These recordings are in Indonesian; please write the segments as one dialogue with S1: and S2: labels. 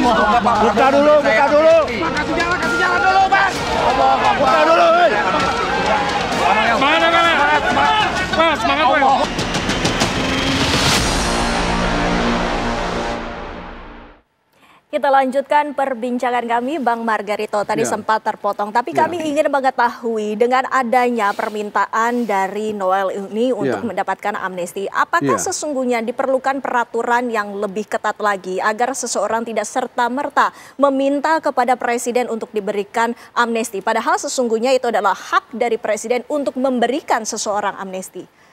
S1: Buka dulu.
S2: Kasih jalan dulu, Mas.
S1: Buka dulu.
S2: Semangat, Mas. Semangat, Mas.
S3: Kita lanjutkan perbincangan kami, Bang Margarito. Tadi sempat terpotong, tapi kami ingin mengetahui dengan adanya permintaan dari Noel ini untuk mendapatkan amnesti. Apakah sesungguhnya diperlukan peraturan yang lebih ketat lagi agar seseorang tidak serta-merta meminta kepada Presiden untuk diberikan amnesti? Padahal sesungguhnya itu adalah hak dari Presiden untuk memberikan seseorang amnesti.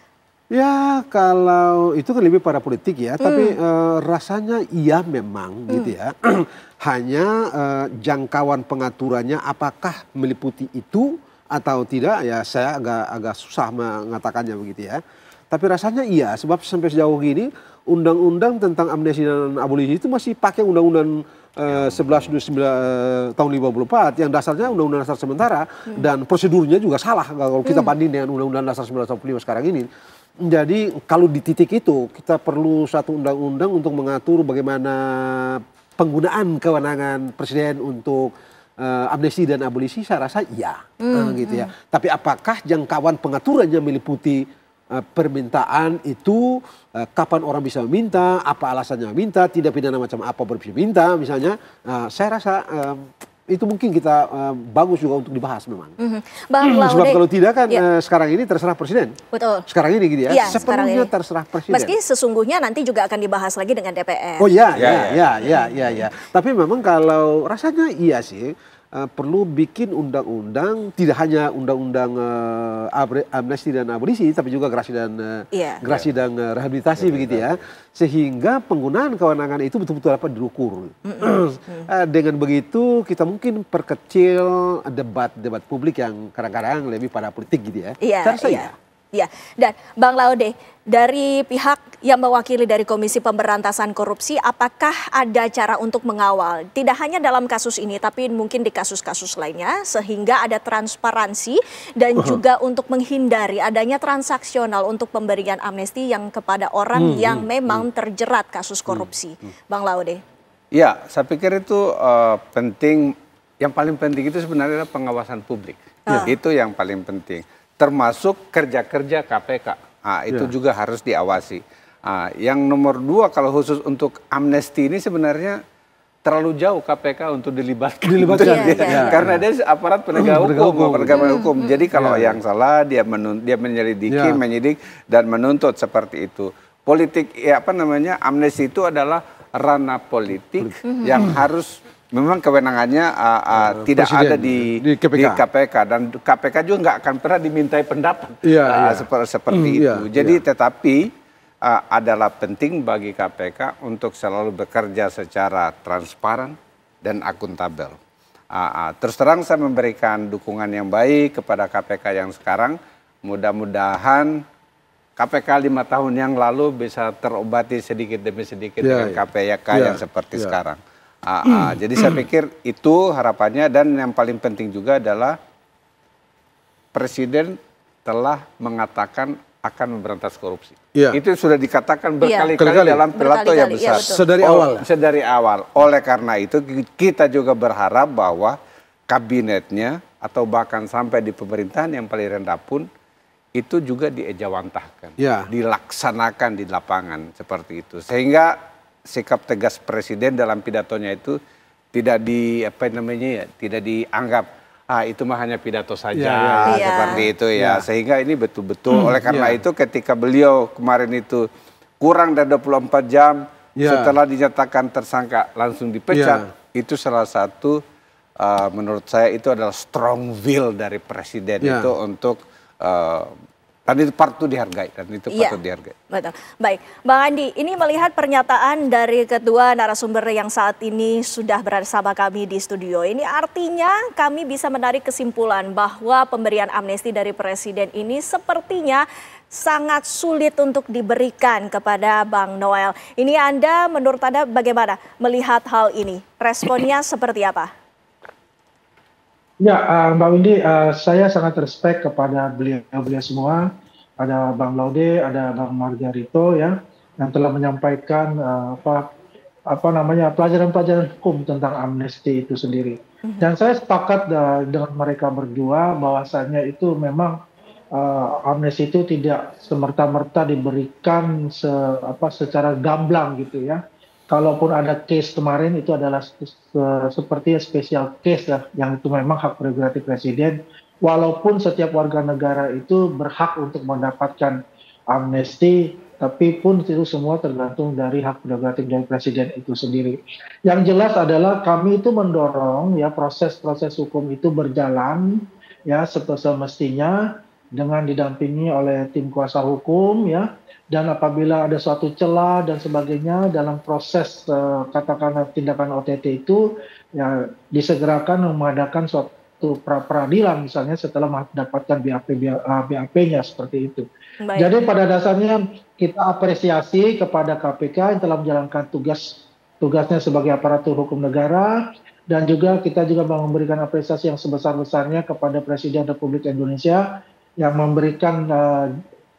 S1: Ya kalau itu kan lebih pada politik ya, tapi rasanya iya memang gitu ya. Hanya jangkauan pengaturannya apakah meliputi itu atau tidak ya saya agak susah mengatakannya begitu ya. Tapi rasanya iya sebab sampai sejauh ini undang-undang tentang amnesti dan abolisi itu masih pakai undang-undang 11 tahun 54 yang dasarnya undang-undang dasar sementara dan prosedurnya juga salah kalau kita banding dengan undang-undang dasar 1945 sekarang ini. Jadi kalau di titik itu kita perlu satu undang-undang untuk mengatur bagaimana penggunaan kewenangan Presiden untuk amnesti dan abolisi saya rasa iya gitu ya. Tapi apakah jangkauan pengaturannya meliputi permintaan itu kapan orang bisa meminta, apa alasannya meminta, tidak pidana macam apa baru bisa minta misalnya. Saya rasa itu mungkin kita bagus juga untuk dibahas memang. Sebab kalau tidak kan sekarang ini terserah Presiden.
S3: Betul.
S1: Sekarang ini gitu ya.
S3: Ya
S1: sepenuhnya terserah Presiden.
S3: Meski sesungguhnya nanti juga akan dibahas lagi dengan DPR.
S1: Oh ya. Tapi memang kalau rasanya iya sih. Perlu bikin undang-undang tidak hanya undang-undang amnesti dan abolisi tapi juga gerasi dan rehabilitasi begitu ya, sehingga penggunaan kewenangan itu betul-betul dapat diukur. Dengan begitu kita mungkin perkecil debat publik yang kadang-kadang lebih pada politik gitu ya.
S3: Iya. Dan Bang Laude, dari pihak yang mewakili dari Komisi Pemberantasan Korupsi, apakah ada cara untuk mengawal, tidak hanya dalam kasus ini, tapi mungkin di kasus-kasus lainnya, sehingga ada transparansi dan juga untuk menghindari adanya transaksional untuk pemberian amnesti yang kepada orang yang memang terjerat kasus korupsi. Bang Laude.
S4: Ya, saya pikir itu penting, yang paling penting itu sebenarnya adalah pengawasan publik. Itu yang paling penting. Termasuk kerja-kerja KPK, itu juga harus diawasi. Yang nomor dua kalau khusus untuk amnesti ini sebenarnya terlalu jauh KPK untuk dilibatkan. Karena dia aparat penegak hukum. Jadi kalau yang salah dia menyelidiki, menyidik dan menuntut seperti itu. Politik amnesti itu adalah ranah politik yang harus memang kewenangannya tidak ada di KPK dan KPK juga nggak akan pernah dimintai pendapat seperti itu. Jadi tetapi adalah penting bagi KPK untuk selalu bekerja secara transparan dan akuntabel. Terus terang saya memberikan dukungan yang baik kepada KPK yang sekarang. Mudah-mudahan KPK 5 tahun yang lalu bisa terobati sedikit demi sedikit dengan KPK yang seperti sekarang. Jadi saya pikir itu harapannya dan yang paling penting juga adalah Presiden telah mengatakan akan memberantas korupsi. Itu sudah dikatakan berkali-kali dalam pidato yang besar. Sedari awal. Oleh karena itu kita juga berharap bahwa kabinetnya atau bahkan sampai di pemerintahan yang paling rendah pun itu juga diejawantahkan, dilaksanakan di lapangan seperti itu. Sehingga sikap tegas Presiden dalam pidatonya itu tidak tidak dianggap itu mah hanya pidato saja seperti itu sehingga ini betul-betul oleh karena itu ketika beliau kemarin itu kurang dari 24 jam setelah dinyatakan tersangka langsung dipecat, itu salah satu menurut saya itu adalah strong will dari Presiden itu untuk dan itu patut dihargai
S3: Betul. Baik, Bang Andi, ini melihat pernyataan dari kedua narasumber yang saat ini sudah bersama kami di studio. Ini artinya kami bisa menarik kesimpulan bahwa pemberian amnesti dari Presiden ini sepertinya sangat sulit untuk diberikan kepada Bang Noel. Ini menurut Anda bagaimana melihat hal ini? Responnya seperti apa?
S5: Ya, Mbak Windy, saya sangat respect kepada beliau semua. Ada Bang Laude, ada Bang Margarito yang telah menyampaikan pelajaran-pelajaran hukum tentang amnesti itu sendiri. Dan saya sepakat dengan mereka berdua bahwasannya itu memang amnesti itu tidak semerta-merta diberikan secara gamblang gitu ya. Kalaupun ada case kemarin itu adalah seperti special case ya, yang itu memang hak prerogatif presiden. Walaupun setiap warga negara itu berhak untuk mendapatkan amnesti, tapi pun itu semua tergantung dari hak prerogatif dari presiden itu sendiri. Yang jelas adalah kami itu mendorong ya proses-proses hukum itu berjalan ya semestinya dengan didampingi oleh tim kuasa hukum ya. Dan apabila ada suatu celah dan sebagainya dalam proses katakanlah tindakan OTT itu ya disegerakan mengadakan suatu pra-peradilan misalnya setelah mendapatkan BAP-nya seperti itu. Baik. Jadi pada dasarnya kita apresiasi kepada KPK yang telah menjalankan tugasnya sebagai aparatur hukum negara, dan juga kita juga memberikan apresiasi yang sebesar-besarnya kepada Presiden Republik Indonesia yang memberikan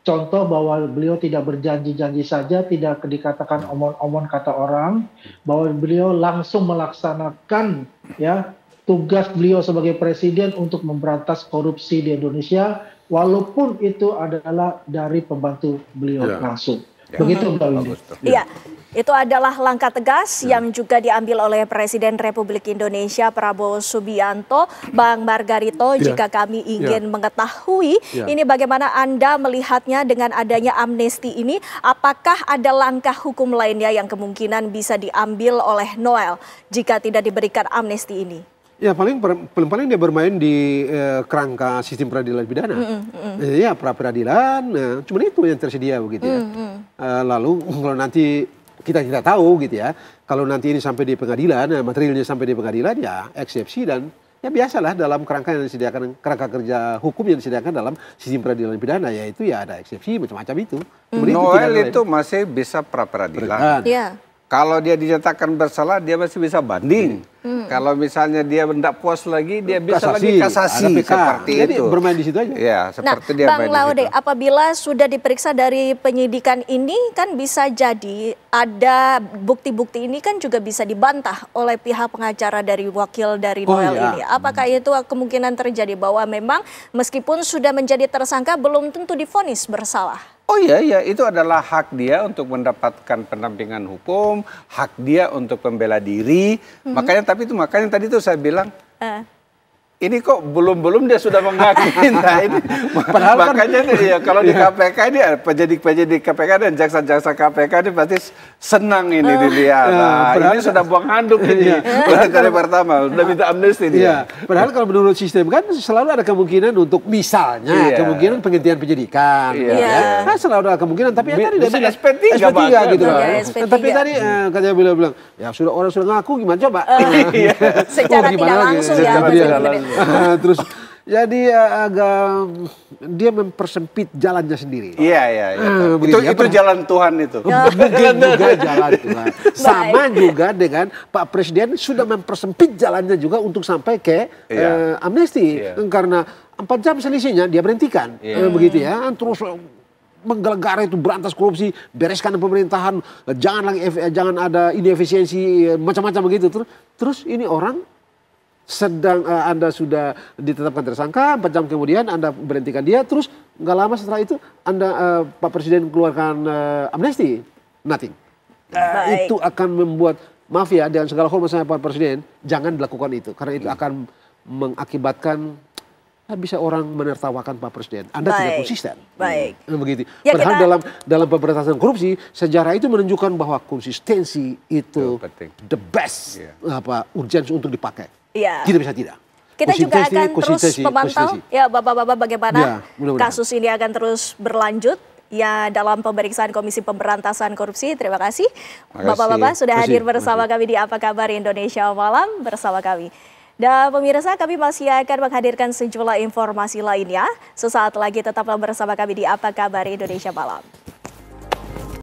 S5: contoh bahwa beliau tidak berjanji-janji saja, tidak dikatakan omon-omon kata orang, bahwa beliau langsung melaksanakan ya tugas beliau sebagai presiden untuk memberantas korupsi di Indonesia, walaupun itu adalah dari pembantu beliau langsung. Begitu Mbak Windy.
S3: Iya, itu adalah langkah tegas yang juga diambil oleh Presiden Republik Indonesia Prabowo Subianto. Bang Margarito, jika kami ingin mengetahui ini bagaimana Anda melihatnya dengan adanya amnesti ini, apakah ada langkah hukum lainnya yang kemungkinan bisa diambil oleh Noel jika tidak diberikan amnesti ini?
S1: Ya paling dia bermain di kerangka sistem peradilan pidana. Ya pra peradilan, cuma itu yang tersedia begitu ya. Lalu kalau nanti kita tidak tahu gitu ya, kalau nanti ini sampai di pengadilan, materialnya sampai di pengadilan ya eksepsi dan ya biasalah dalam kerangka yang disediakan, kerangka kerja hukum yang disediakan dalam sistem peradilan pidana, yaitu ya ada eksepsi macam-macam itu.
S4: Noel itu masih bisa pra peradilan. Kalau dia dinyatakan bersalah, dia masih bisa banding. Kalau misalnya dia tidak puas lagi, dia bisa lagi kasasi seperti
S1: Jadi
S4: itu.
S1: bermain di situ aja.
S4: Ya, seperti dia
S3: Bang Laude, apabila sudah diperiksa dari penyidikan ini, kan bisa jadi ada bukti-bukti ini kan juga bisa dibantah oleh pihak pengacara dari wakil dari Noel ini. Apakah itu kemungkinan terjadi bahwa memang meskipun sudah menjadi tersangka belum tentu divonis bersalah?
S4: Oh iya, itu adalah hak dia untuk mendapatkan pendampingan hukum, hak dia untuk membela diri. Makanya tadi tuh saya bilang, ini kok belum dia sudah mengakui. Nah, ini makanya ya kalau di KPK ini penyidik KPK dan jaksa-jaksa KPK ini pasti senang ini dilihat. Nah, ini sudah buang handuk ini. Dari pertama sudah minta amnesti dia.
S1: Padahal kalau menurut sistem kan selalu ada kemungkinan untuk misalnya kemungkinan penghentian penyidikan. Nah, selalu ada kemungkinan, tapi ya tadi dia bilang
S4: SP3
S1: gitu loh. Tapi tadi katanya bilang ya orang sudah ngaku gimana coba.
S3: Secara tidak langsung ya.
S1: Terus jadi agak dia mempersempit jalannya sendiri.
S4: Iya. Itu jalan Tuhan itu.
S1: Mungkin juga jalan Tuhan. Sama juga dengan Pak Presiden sudah mempersempit jalannya juga untuk sampai ke amnesti. Karena 4 jam selisihnya dia berhentikan. Begitu ya. Terus menggelegara itu berantas korupsi, bereskan pemerintahan, jangan ada inefisiensi macam-macam begitu. Terus ini orang sedang Anda sudah ditetapkan tersangka, 4 jam kemudian Anda berhentikan dia, terus nggak lama setelah itu Anda Pak Presiden keluarkan amnesti, nothing. Itu akan membuat mafia dengan segala hormat sama Pak Presiden jangan dilakukan itu, karena itu akan mengakibatkan bisa orang menertawakan Pak Presiden. Anda tidak konsisten. Begitu. Ya, padahal dalam pemberantasan korupsi, sejarah itu menunjukkan bahwa konsistensi itu the best urgensi untuk dipakai. Tidak bisa tidak.
S3: Kita juga akan terus memantau ya Bapak-bapak bagaimana kasus ini akan terus berlanjut ya dalam pemeriksaan Komisi Pemberantasan Korupsi. Terima kasih Bapak-bapak sudah hadir bersama kami di Apa Kabar Indonesia Malam bersama kami. Dan pemirsa, kami masih akan menghadirkan sejumlah informasi lainnya. Sesaat lagi tetaplah bersama kami di Apa Kabar Indonesia Malam.